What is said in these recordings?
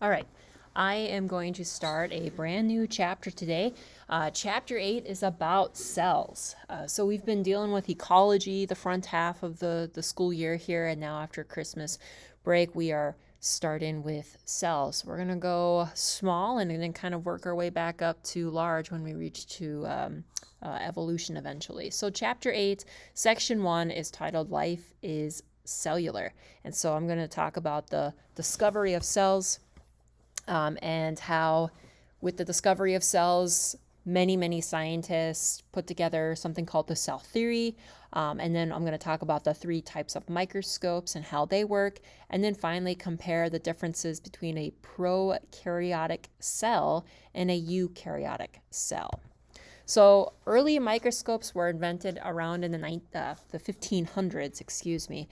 All right, I am going to start a brand new chapter today. Chapter 8 is about cells. So we've been dealing with ecology the front half of the school year here, and now after Christmas break, we are starting with cells. We're going to go small and then kind of work our way back up to large when we reach to evolution eventually. So chapter 8, section 1 is titled Life is Cellular. And so I'm going to talk about the discovery of cells, and how, with the discovery of cells, many scientists put together something called the cell theory. And then I'm going to talk about the 3 types of microscopes and how they work. And then finally compare the differences between a prokaryotic cell and a eukaryotic cell. So early microscopes were invented around in the 1500s,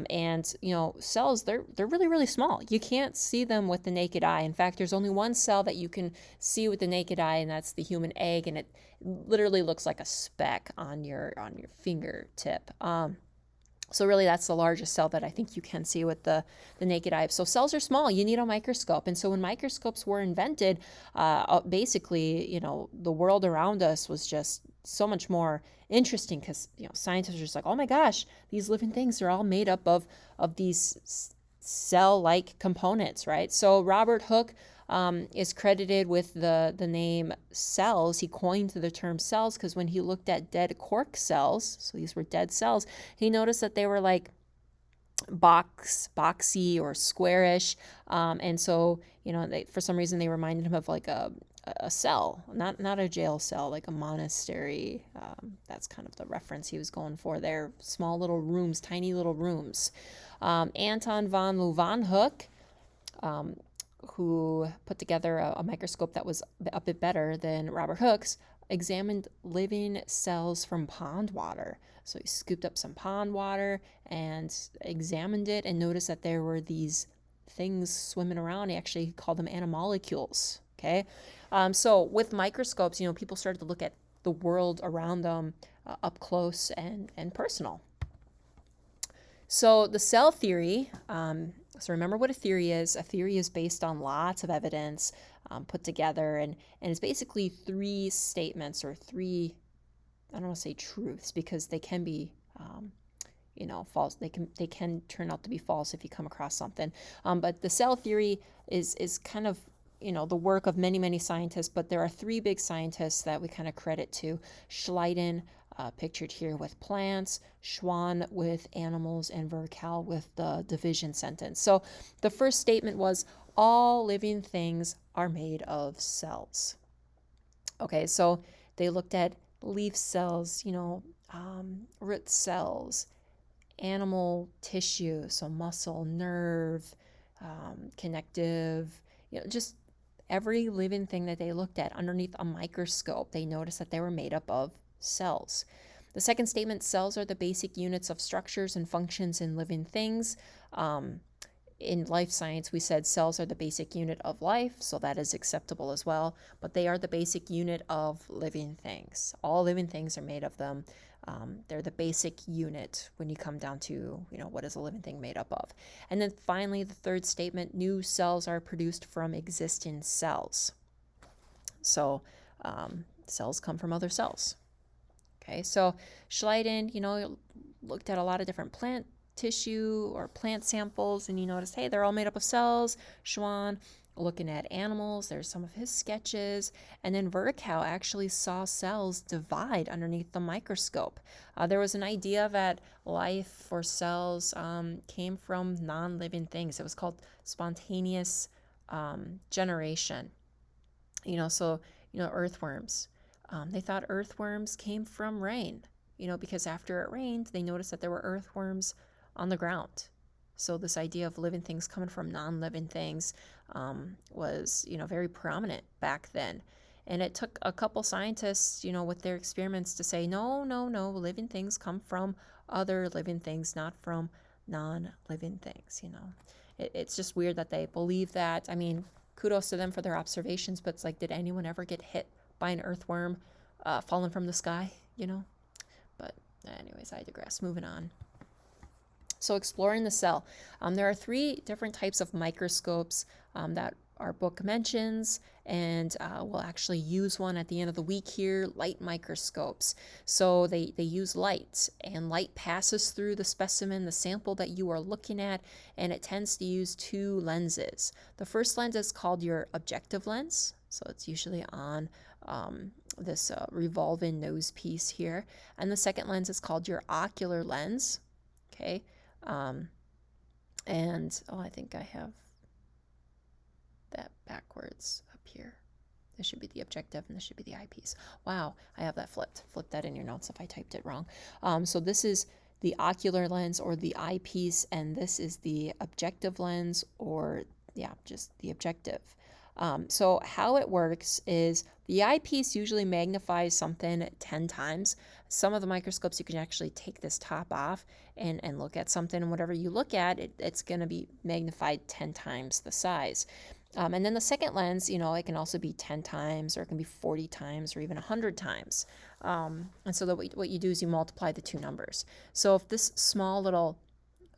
and cells, they're really small. You can't see them with the naked eye. In fact, there's only one cell that you can see with the naked eye, and that's the human egg, and it literally looks like a speck on your fingertip. So really, that's the largest cell that I think you can see with the naked eye. So cells are small. You need a microscope. And so when microscopes were invented, basically, the world around us was just so much more interesting because, scientists are just like, oh my gosh, these living things are all made up of these cell-like components, right? So Robert Hooke is credited with the name cells. He coined the term cells because when he looked at dead cork cells, so these were dead cells, he noticed that they were like boxy or squarish, and so for some reason they reminded him of like a cell, not a jail cell, like a monastery. That's kind of the reference he was going for there. Small little rooms, tiny little rooms. Anton von Leeuwenhoek, who put together a microscope that was a bit better than Robert Hooke's, examined living cells from pond water. So he scooped up some pond water and examined it and noticed that there were these things swimming around. He actually called them animalcules. Okay, so with microscopes, people started to look at the world around them up close and personal. So the cell theory, so remember what a theory is. A theory is based on lots of evidence put together, and it's basically 3 statements or 3, I don't want to say truths because they can be false. They can turn out to be false if you come across something. But the cell theory is kind of the work of many scientists, but there are 3 big scientists that we kind of credit to. Schleiden, pictured here with plants, Schwann with animals, and Virchow with the division sentence. So the first statement was, all living things are made of cells. Okay, so they looked at leaf cells, root cells, animal tissue, so muscle, nerve, connective, just every living thing that they looked at underneath a microscope, they noticed that they were made up of cells. The second statement, cells are the basic units of structures and functions in living things. In life science, we said cells are the basic unit of life, so that is acceptable as well, but they are the basic unit of living things. All living things are made of them. They're the basic unit when you come down to, what is a living thing made up of. And then finally, the third statement, new cells are produced from existing cells. So cells come from other cells. Okay, so Schleiden, looked at a lot of different plant tissue or plant samples, and you notice, hey, they're all made up of cells. Schwann, looking at animals, there's some of his sketches. And then Virchow actually saw cells divide underneath the microscope. There was an idea that life or cells came from non-living things. It was called spontaneous generation. Earthworms. They thought earthworms came from rain, because after it rained, they noticed that there were earthworms on the ground. So this idea of living things coming from non-living things was, very prominent back then. And it took a couple scientists, with their experiments to say, no, living things come from other living things, not from non-living things, It's just weird that they believe that. I mean, kudos to them for their observations, but it's like, did anyone ever get hit by an earthworm falling from the sky, But anyways, I digress. Moving on. So exploring the cell. There are 3 different types of microscopes that our book mentions, and we'll actually use one at the end of the week here, light microscopes. So they use light, and light passes through the specimen, the sample that you are looking at, and it tends to use two lenses. The first lens is called your objective lens, so it's usually on this revolving nose piece here, and the second lens is called your ocular lens. Okay, and I think I have that backwards up here. This should be the objective and this should be the eyepiece. Wow, I have that flipped. Flip that in your notes if I typed it wrong. So this is the ocular lens or the eyepiece, and this is the objective lens, or just the objective. So how it works is the eyepiece usually magnifies something 10 times. Some of the microscopes you can actually take this top off and look at something, and whatever you look at, it's going to be magnified 10 times the size. And then the second lens, it can also be 10 times, or it can be 40 times, or even 100 times. And so what you do is you multiply the two numbers. So if this small little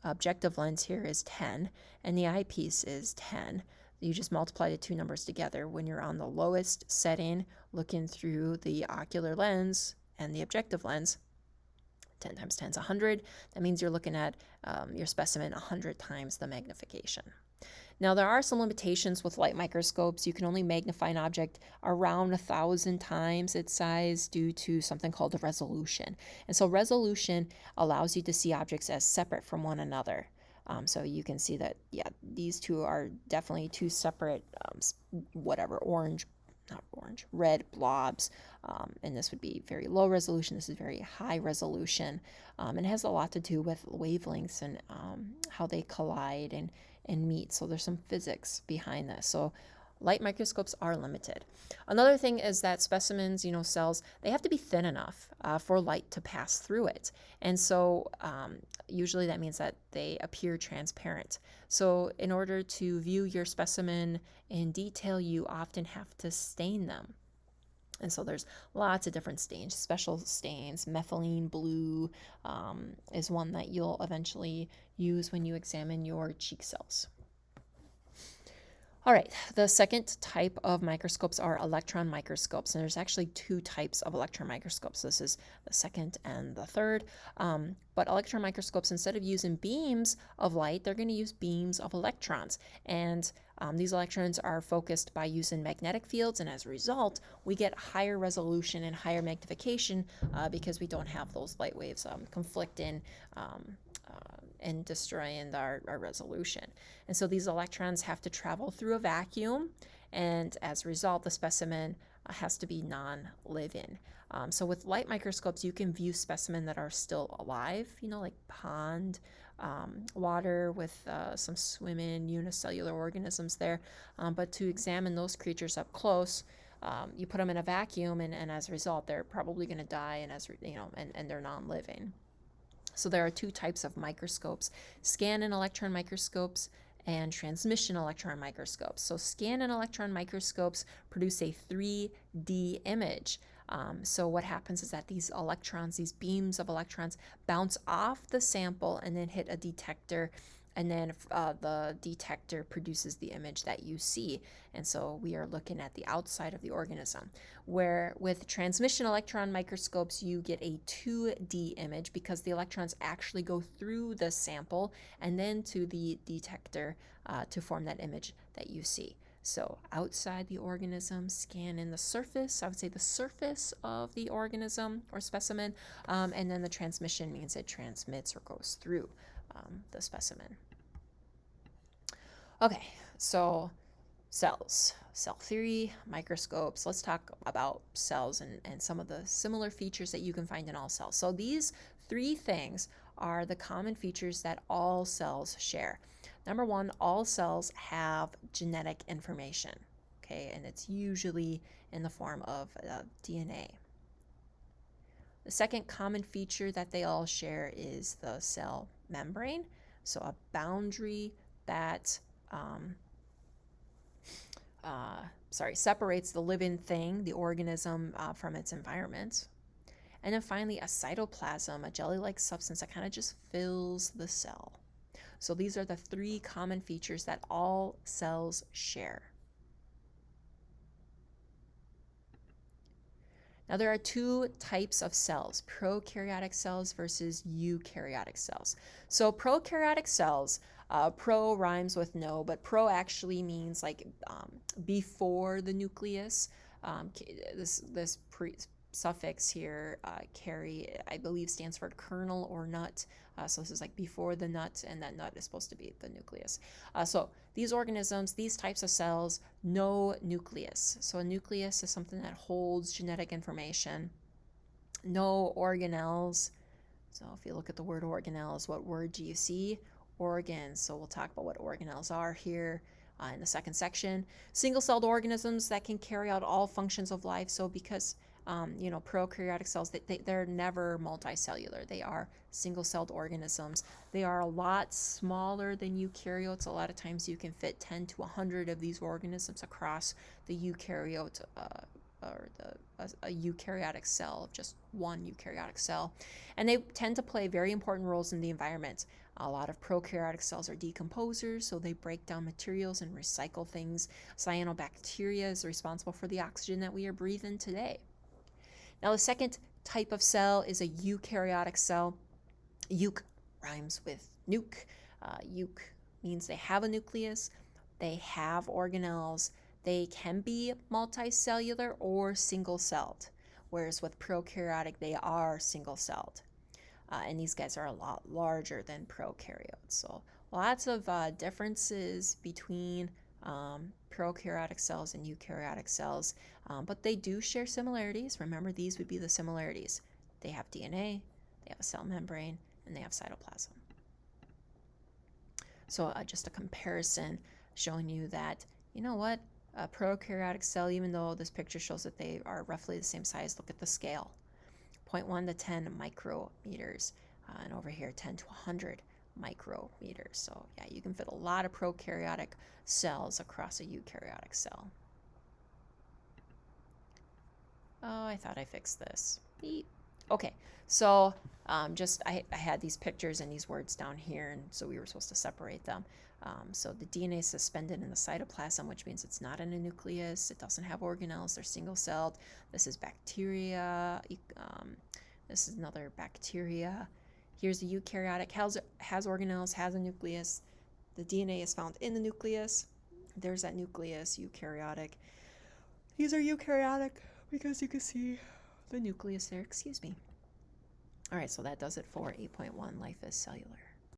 objective lens here is 10 and the eyepiece is 10, you just multiply the two numbers together. When you're on the lowest setting looking through the ocular lens and the objective lens, 10 times 10 is 100. That means you're looking at your specimen 100 times the magnification. Now, there are some limitations with light microscopes. You can only magnify an object around 1,000 times its size due to something called a resolution. And so resolution allows you to see objects as separate from one another. So you can see that, these two are definitely two separate, red blobs. And this would be very low resolution. This is very high resolution. And it has a lot to do with wavelengths and how they collide and meet. So there's some physics behind this. So light microscopes are limited. Another thing is that specimens, cells, they have to be thin enough for light to pass through it. And so usually that means that they appear transparent. So in order to view your specimen in detail, you often have to stain them. And so there's lots of different stains, special stains. Methylene blue is one that you'll eventually use when you examine your cheek cells. All right, the second type of microscopes are electron microscopes, and there's actually two types of electron microscopes. This is the second and the third. But electron microscopes, instead of using beams of light, they're going to use beams of electrons. And these electrons are focused by using magnetic fields, and as a result, we get higher resolution and higher magnification because we don't have those light waves conflicting and destroying our resolution. And so these electrons have to travel through a vacuum, and as a result, the specimen has to be non-living. So with light microscopes, you can view specimens that are still alive, like pond water with some swimming unicellular organisms there. But to examine those creatures up close, you put them in a vacuum, and as a result, they're probably going to die, and they're non-living. So there are two types of microscopes: scan and electron microscopes and transmission electron microscopes. So scan and electron microscopes produce a 3D image. So what happens is that these electrons, these beams of electrons, bounce off the sample and then hit a detector, and then the detector produces the image that you see. And so we are looking at the outside of the organism. Where with transmission electron microscopes, you get a 2D image because the electrons actually go through the sample and then to the detector to form that image that you see. So outside the organism, scan in the surface, I would say the surface of the organism or specimen, and then the transmission means it transmits or goes through the specimen. Okay, so cells, cell theory, microscopes. Let's talk about cells and some of the similar features that you can find in all cells. So these three things are the common features that all cells share. Number one, all cells have genetic information, okay, and it's usually in the form of DNA. The second common feature that they all share is the cell membrane, so a boundary that separates the living thing, the organism, from its environment. And then finally, a cytoplasm, a jelly-like substance that kind of just fills the cell. So these are the three common features that all cells share. Now, there are two types of cells, prokaryotic cells versus eukaryotic cells. So prokaryotic cells, pro rhymes with no, but pro actually means like before the nucleus. This suffix here, carry, I believe stands for kernel or nut. So this is like before the nut, and that nut is supposed to be the nucleus. So these organisms, these types of cells, no nucleus. So a nucleus is something that holds genetic information. No organelles. So if you look at the word organelles, what word do you see? Organs. So we'll talk about what organelles are here in the second section. Single-celled organisms that can carry out all functions of life. So because prokaryotic cells, they're never multicellular. They are single-celled organisms. They are a lot smaller than eukaryotes. A lot of times you can fit 10 to 100 of these organisms across the eukaryote a eukaryotic cell, just one eukaryotic cell. And they tend to play very important roles in the environment. A lot of prokaryotic cells are decomposers, so they break down materials and recycle things. Cyanobacteria is responsible for the oxygen that we are breathing today. Now, the second type of cell is a eukaryotic cell. Euc rhymes with nuke. Euc means they have a nucleus, they have organelles, they can be multicellular or single-celled, whereas with prokaryotic, they are single-celled. And these guys are a lot larger than prokaryotes. So lots of differences between prokaryotic cells and eukaryotic cells, but they do share similarities. Remember, these would be the similarities. They have DNA, they have a cell membrane, and they have cytoplasm. So just a comparison showing you that, you know what, a prokaryotic cell, even though this picture shows that they are roughly the same size, look at the scale. 0.1 to 10 micrometers, and over here 10 to 100 micrometers. So yeah, you can fit a lot of prokaryotic cells across a eukaryotic cell. Oh, I thought I fixed this. Beep. Okay, so I had these pictures and these words down here, and so we were supposed to separate them. So the DNA is suspended in the cytoplasm, which means it's not in a nucleus. It doesn't have organelles. They're single-celled. This is bacteria. This is another bacteria. Here's the eukaryotic, has organelles, has a nucleus. The DNA is found in the nucleus. There's that nucleus, eukaryotic. These are eukaryotic because you can see the nucleus there. Excuse me. All right, so that does it for 8.1 Life is Cellular.